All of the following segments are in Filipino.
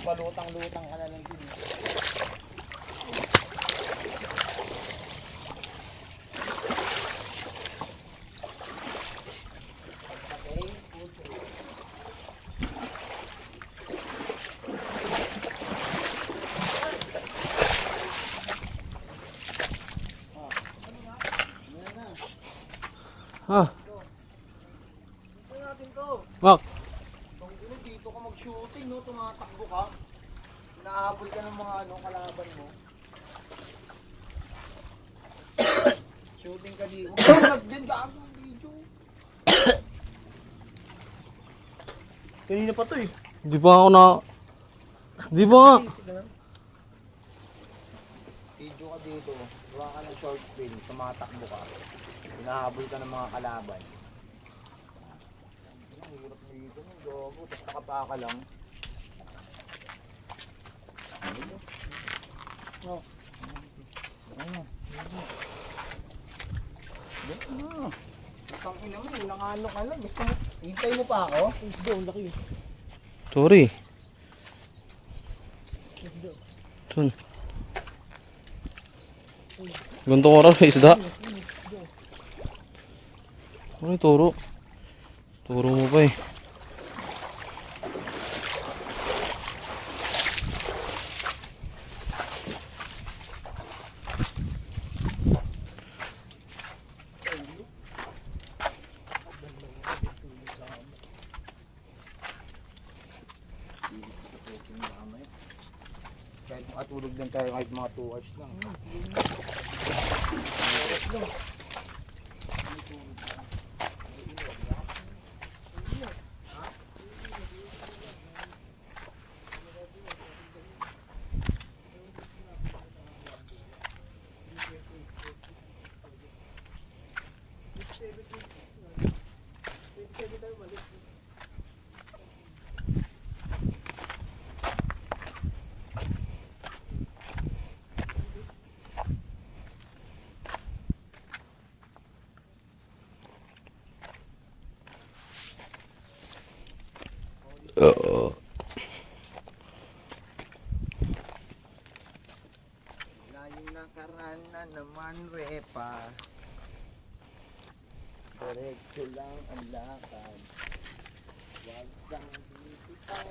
Palutang-lutang ka na lang din. Ah. Ito natin to. Mak. Dito ka mag-shooting, no? Tumatakbo ka. Nahabol ka ng mga kalaban mo. Shooting ka dito. Huwag dyan, gago ang video. Kanina pa to eh. Di pa ako na... Di ba nga? Video ka dito. Gawa ka ng short film. Tumatakbo ka. Hinahabol ka ng mga kalaban. Ang hirap na dito. Gago. Tapos nakapaka lang. Oh. Ang ina mo, nakano ka lang. Gusto mo, hintay mo pa ako? Isda, ang laki. Sorry. Sun. Ganto ko rin isda. Ano turo? Turo mo pa eh. Kahit makatulog lang tayo kahit mga 2 hours lang. Layong nakaraan na naman, repa. Diretso lang ang lakad. Huwag kang bibitaw.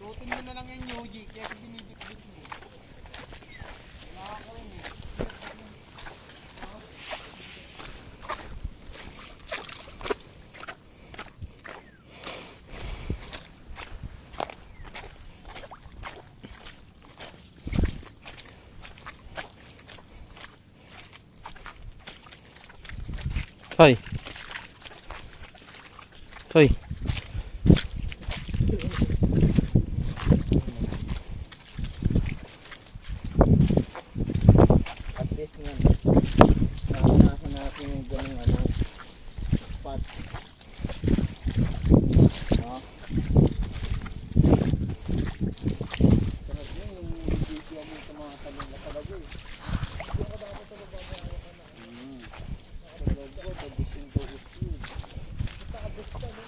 Suotin mo na lang yung Yuji, kaya binibit-bit mo. Nakakaroon eh. Hoy. Hoy. At least nga, nakanasan natin yung ganung spot. No? Sarap yun, yung video mo sa mga tanong na talaga eh. Yung ka dapat sa baba mo ako na. Sa loob ko, pag-ising ko is yun. Basta abos ka, no?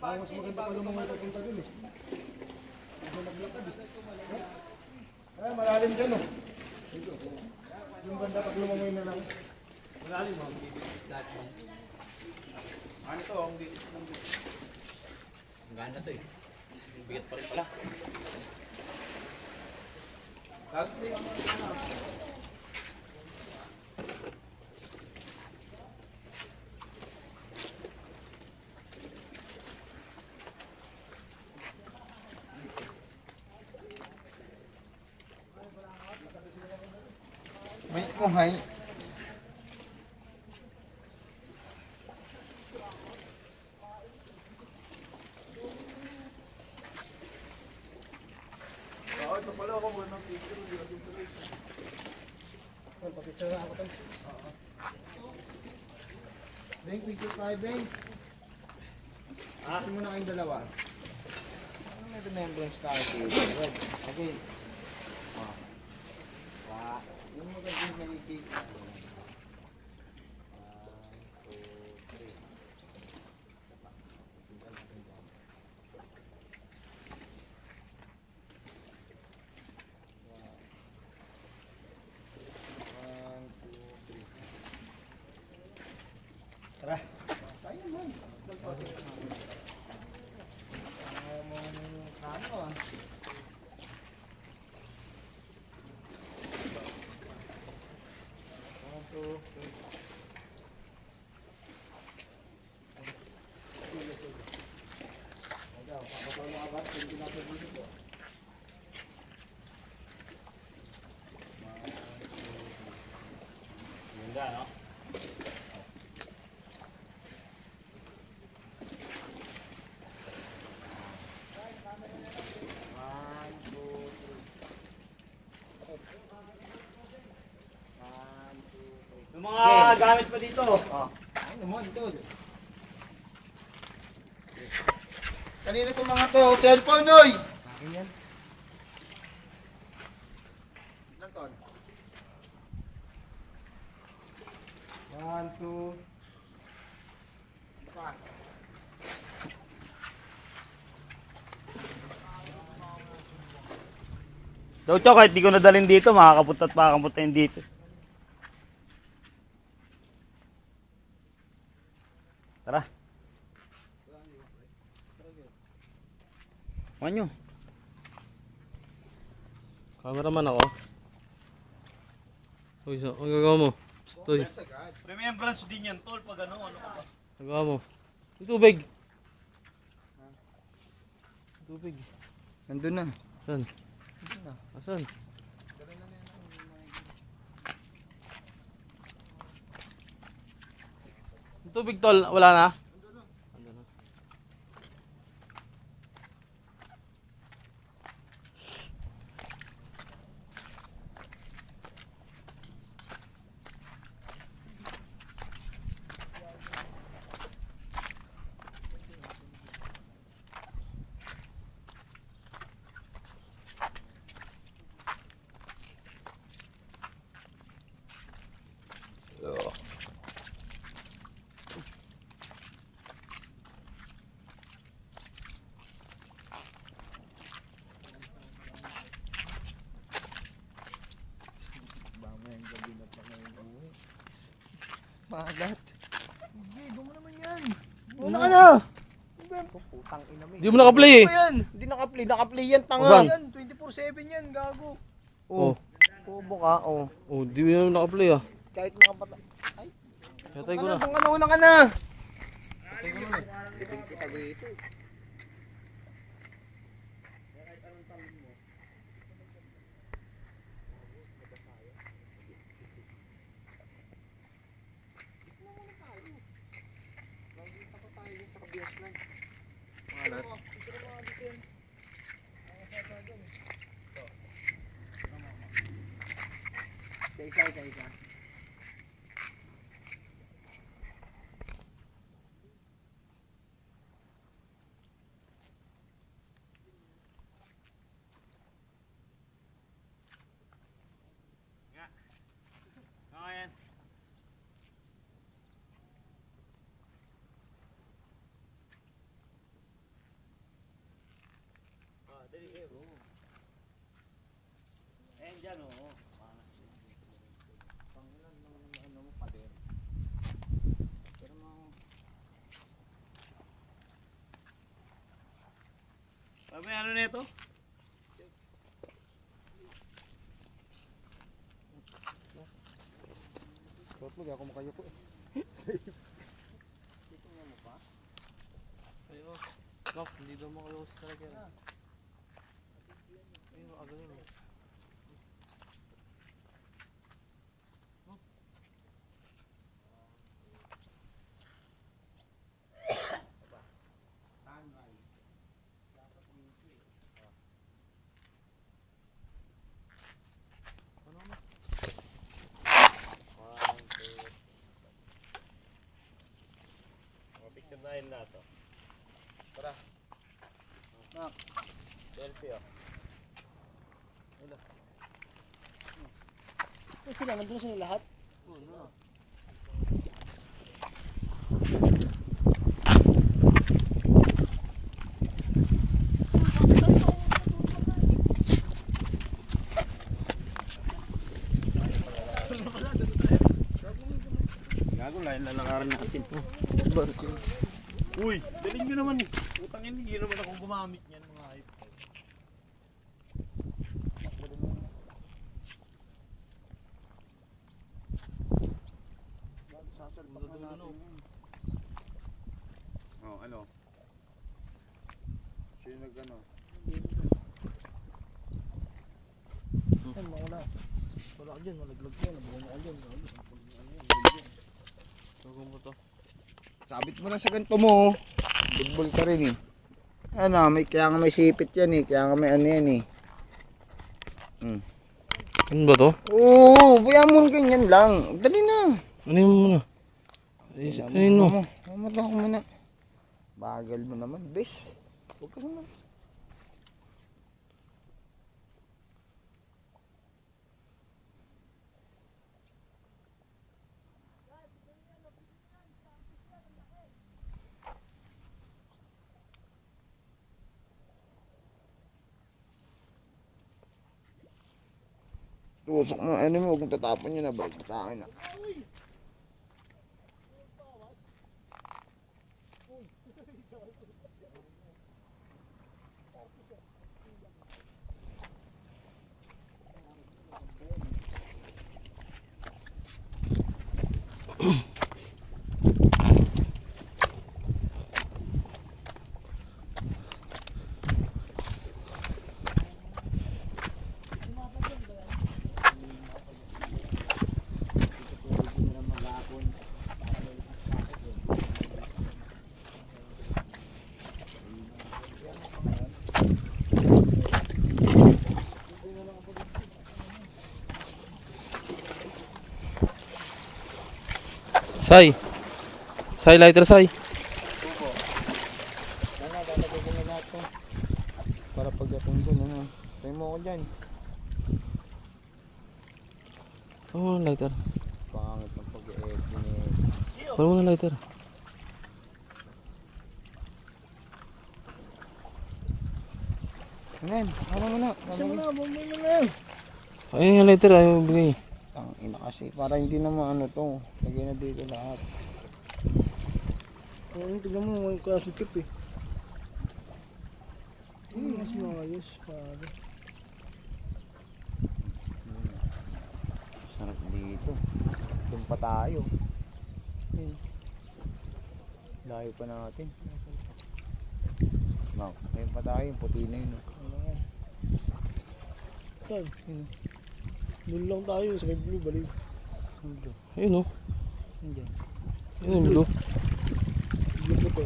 Ay, mas maganda pa lumang may papunta dun eh. Kasi naglakad eh. Ay, malalim dyan oh. Yung banda pag lumangoy na lang. Malalim mo, ang bibig lahat mo. Ano to, ang bibig ng bibig. Ang ganda to eh. Ang bigat pa rin pala. Kagpili ka mo. Wait mo, hay. Ito pala ako muna ng picture. Papicture ako ito. Beng, picture tayo, Beng. Picture muna kayong dalawa. Ano may remembrance tayo? Okay. Yung magandang nalipika. 1, 2, 3. Tara. Tayo naman. Kano ah. Ganda, no? Yung mga gamit pa dito. Oh. Ano mo dito? Kanina itong mga to, cellphone, oy! Akin yan. Ilan ton? 1, 2. Pa. Daw to, kahit di ko nadalhin dito, makakapunta at makakapunta yun dito. Tara. Manyo. Cameraman ako. Uy, ang gagawa mo? Stoy. Remembrance din yan, tol. Pag ano ka ba? Gagawa mo. Yung tubig. Tubig. Nandun na. Saan? Asan? Yung tubig tol, wala na? Andun na. Magat. Hindi, doon mo naman yan. Una ka na. Putang ina mo. Hindi mo naka-play eh. Yan. Hindi naka-play. Naka-play yan, tanga. Bang. Yan, 24/7 yan, gago. Oh. Bobo ka, oh. Oh, di mo naman naka-play ah. Kahit nakapata. Ay, Yatay ko na. doon ka na, una ka na. Isa. Ngayon. Dali kayo. Ayan dyan, oo. Sabi ano na ito? Suot mo, di ako makayuko eh. Ayo. Lock, hindi daw makalos talaga yan. Ayun, aga yun eh. Picture na yun na ito. Tara. Selfie oh. Ito sila, nandun sila lahat. Gago, lain na langaran natin. Uy, dalhin nyo naman eh. Utang yun, hindi naman akong gumamit niyan mga hype. Oh, ano? Sino nag-ano? Wala. Wala ka dyan, malaglag ka. Nabukan mo ka dyan. Tugong mo to. Sabit mo na sa ganito mo. Bulbul ka rin eh. Ano, kaya nga may sipit yan eh. Kaya nga may ano yan eh. Ano ba to? Oo, buya mo ganyan lang. Dali na. Ano mo muna? Ayun mo. Mamatla ko muna. Bagal mo naman, bes. Huwag ka naman. Tusok mo, ano mo, kung tatapon nyo na, balik sa akin na. Sai. Sai, lighter, Sai. Para pagdating doon, ano. Tayo mo ako dyan. Ano mo ng lighter? Pangit ng pag-e-edit. Ano mo ng lighter? Ano yan? Ano mo na? Ano mo na? Bumay mo na. Ayun yung lighter, ayaw mo bigay. Ang ina kasi, para hindi naman ano to. Lagay na dito lahat. Tignan mo, may kasikip eh. Mas maayos, pare. Sarap dito. Doon pa tayo. Layo pa natin. Wow, ngayon pa tayo, yung puti na yun. Saan? Doon lang tayo, sa may blue, baliw. Ayun o. Nandiyan. Ayun yung blue. Blue puti.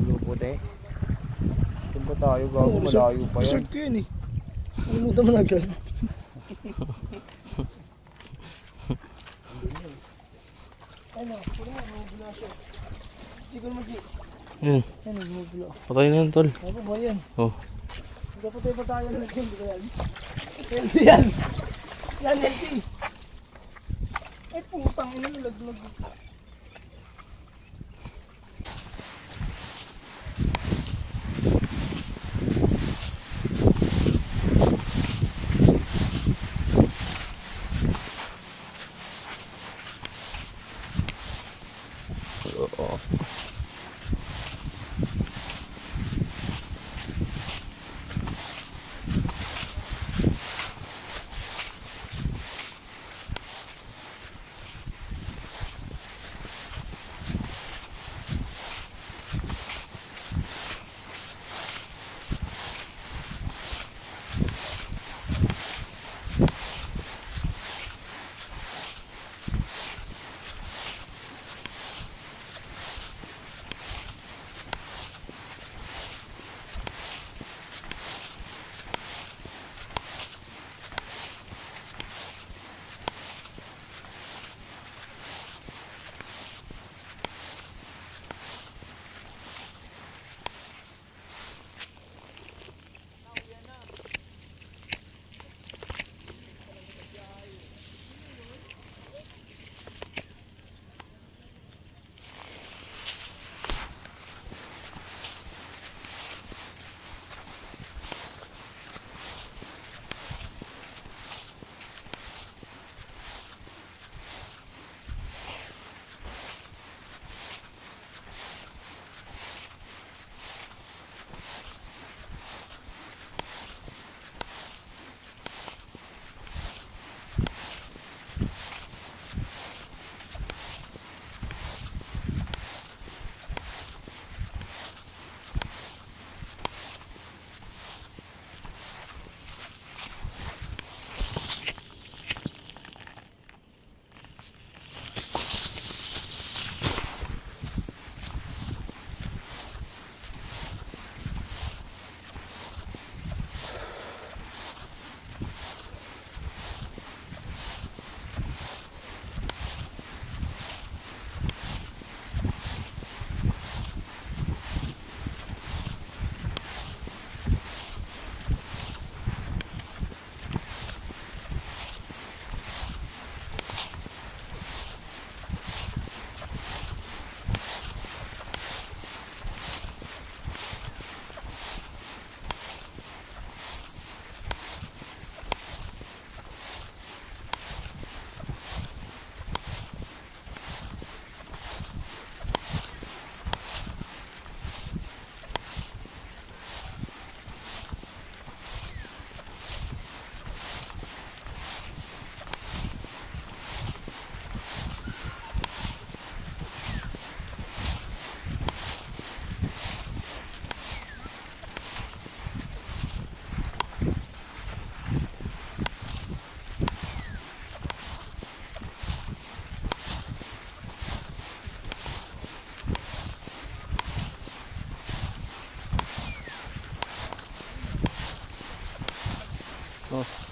Blue puti? Doon pa tayo, gago, malayo pa yan. Resort ko yun eh. Nalimutan mo na agad. Ano, puro mo, mabula siya. Hindi ko naman di. Ayun. Ano, mabula. Patay na yun, tol. Ano ba yan? Oh. Magkapatay pa tayo na hindi ko yan. Healthy yan! Yan, healthy! Ay, putang ina, nalaglag.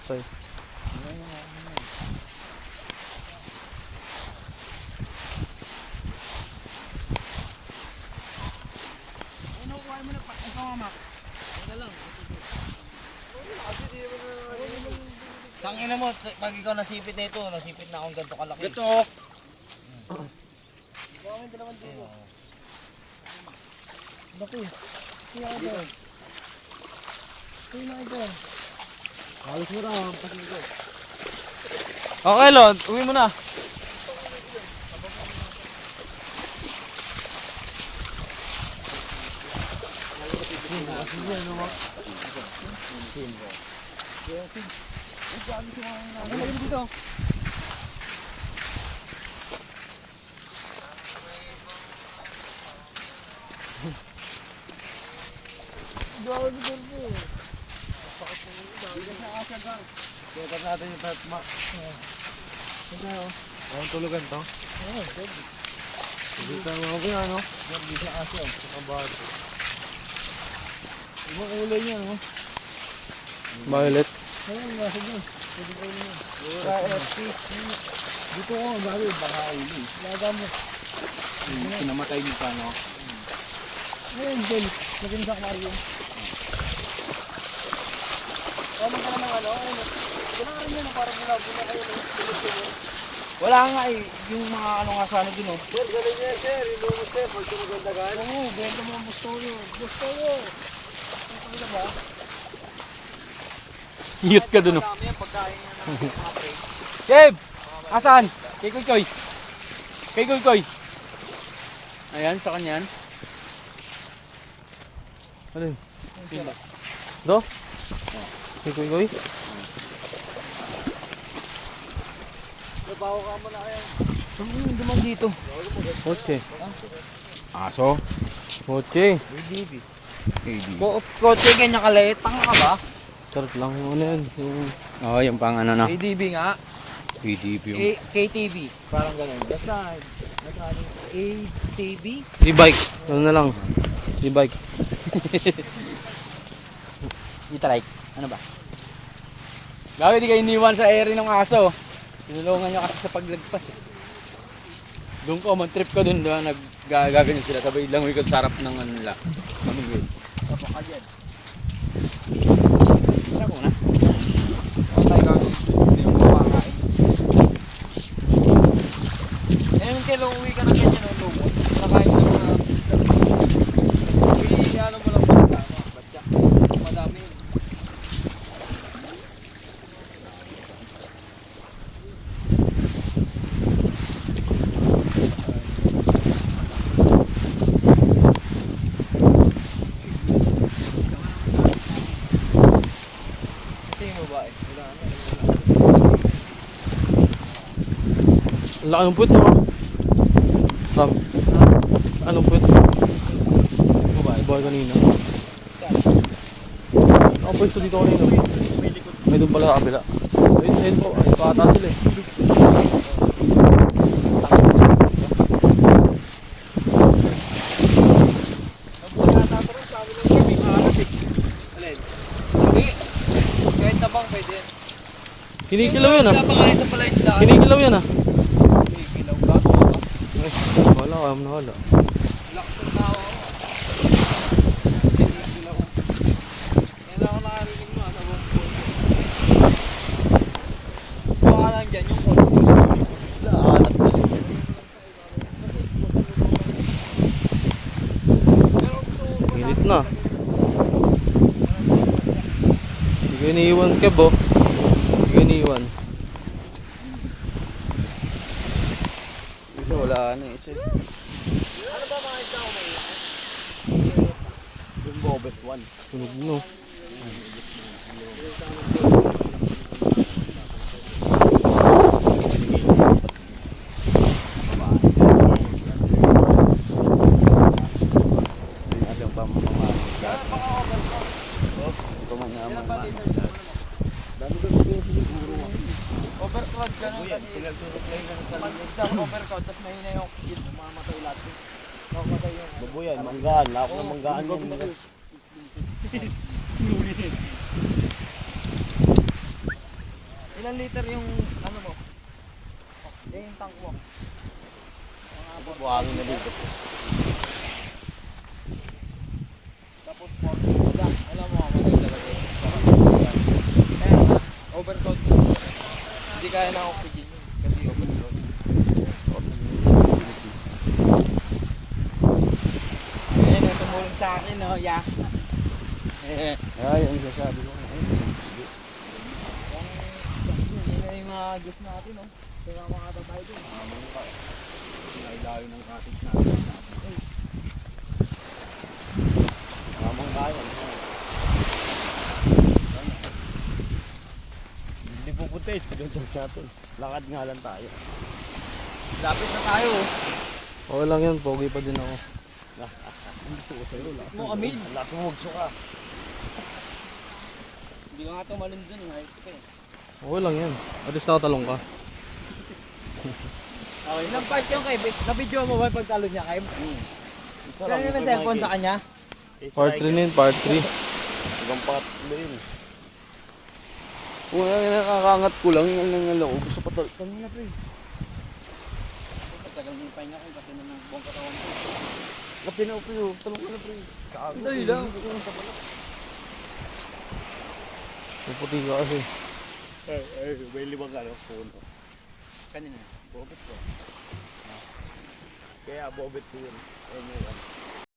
Tay. Tangina mo, pag ikaw nasipit nito, nasipit na akong ganito kalaki. Ito. Halos mo na, pasin ko. Okay, Lord. Uwi mo na. Kaya natin yung tatma. Ang tulugan to? Dito ang mga kuya, no? Hindi sa aso. Sa bato. Ibang kulay niya, no? Violet. Ayun, nasa dyan. Pwede kayo niya. Dito ko, bago, baka ulo. Laga mo. Pinamatay mo pa, no? Ayun, Del. Lagyan sa aquarium. Tama ka naman, ano? Wala ka rin yun, parang wala kayo, no? Wala nga eh. Yung mga ano nga sana dun, oh. Sir, galing niya, sir. Ilo mo, sir. Pag tumagandagan. Oo, benta mo ang gusto yun. Gusto yun. Ano na ba? Cute ka dun, oh. Dami yung pagkain niya ng mga pre. Kev! Asan? Kay Koy. Kay Koy. Ayan, sa kanyan. Ano yun? Do? Koy. Nabaho ka mo na kaya. Ano yung duman dito? Kotse. Aso? Kotse. Kotse ganyan kaliit. Tanga ka ba? Charot lang yung ano yan. Yung... Oo, yung pang ano na. ADB nga. PDP yung... KTV. Parang ganun. Basta, ATV? E-bike. Ano na lang. E-bike. E-trike. Ano ba? Gawin di kayo iniwan sa area ng aso. Tinulungan nyo kasi sa paglagpas eh. Doon ko, man-trip ka doon, diba? Nag-gaganyan sila. Sabay lang ikot sa harap ng ano nila. Mamigil. Kapaka dyan. Tara ko na. Ano tayo gagawin? Hindi mo kumakain. Ngayon kailan uwi ka na ganyan ng lumot. Nakain ka ng mga biscuit. Ano mo lang ba sa badya? Madami yun. Kasi yung babae. Wala na. Ang laki ng puwet mo. Ram. Anong puwet? Babae kanina. Ako pwesto dito kanina. May doon pala sa kabila. Ayun po. Ayun pa ata sila eh. Kahit tabang pwede yan. Kinikilaw yan ah. Napakain sa palaisdaan. Kinikilaw yan ah. Kilaw gato ka ba? Ay, wala ka. Wala. Lakas ng tao ako. Kilaw. Yan ako nakarinig mo sa buong puso. Baka lang dyan yung call. Laanat na siya. Pero gusto ko Init na. Hindi ko iniiwan Kev oh. Hindi ko iniiwan. Isa wala ano eh. Isa. ano ba mga isda ko may Yung Bobet 1. Sunog no. Alam pa mga overcrowd ka nun kasi pag isda ko overcrowd tapos mahina yung oxygen mamamatay lahat yun. Mamamatay yung Babuyan, manggaan. Lako ng manggaan yan. Ilan liter yung ano mo? Yung tank mo. Buhangin na dito. Tapos 40 lang. Alam mo, magaling talaga yun. Kaya nga, overcoat yun. Hindi kaya ng oxygen yun. Kasi overcoat. Ayun, yung tumulong sa akin, no? Yeah. Ay, ang sasabi ko. Yun na yung mga juice natin, no? Kaya makatabay din. Layo ng cottage natin. Tamang bayan. Hindi po puti. Ganyan natin. Lakad nga lang tayo. Lapit na tayo, oh. Okay lang yan, pogi pa din ako. Mo, Amil. Lasumugso ka. Hindi ka nga tumalon dun, kahit ka eh. Okay lang yan. At least nakatalong ka. Okay. Ilang part yung kay na-video mo ba yung pagtalo niya kay? Isa Kaya yung cellphone sa kanya? Part 3 na yun, part 3. Ibang part na yun. Kung nakakangat ko lang, yung ano ko, gusto pa tal. Kanina pre. Matagal mo yung pahinga ko kasi na buong katawan ko. Kapti na pre. Talong ka na pre. Dali lang. Puputi ka kasi. May limang ano. Puno. Kanina. Bobet ko. Kaya bobet ko yun. Ayun yun.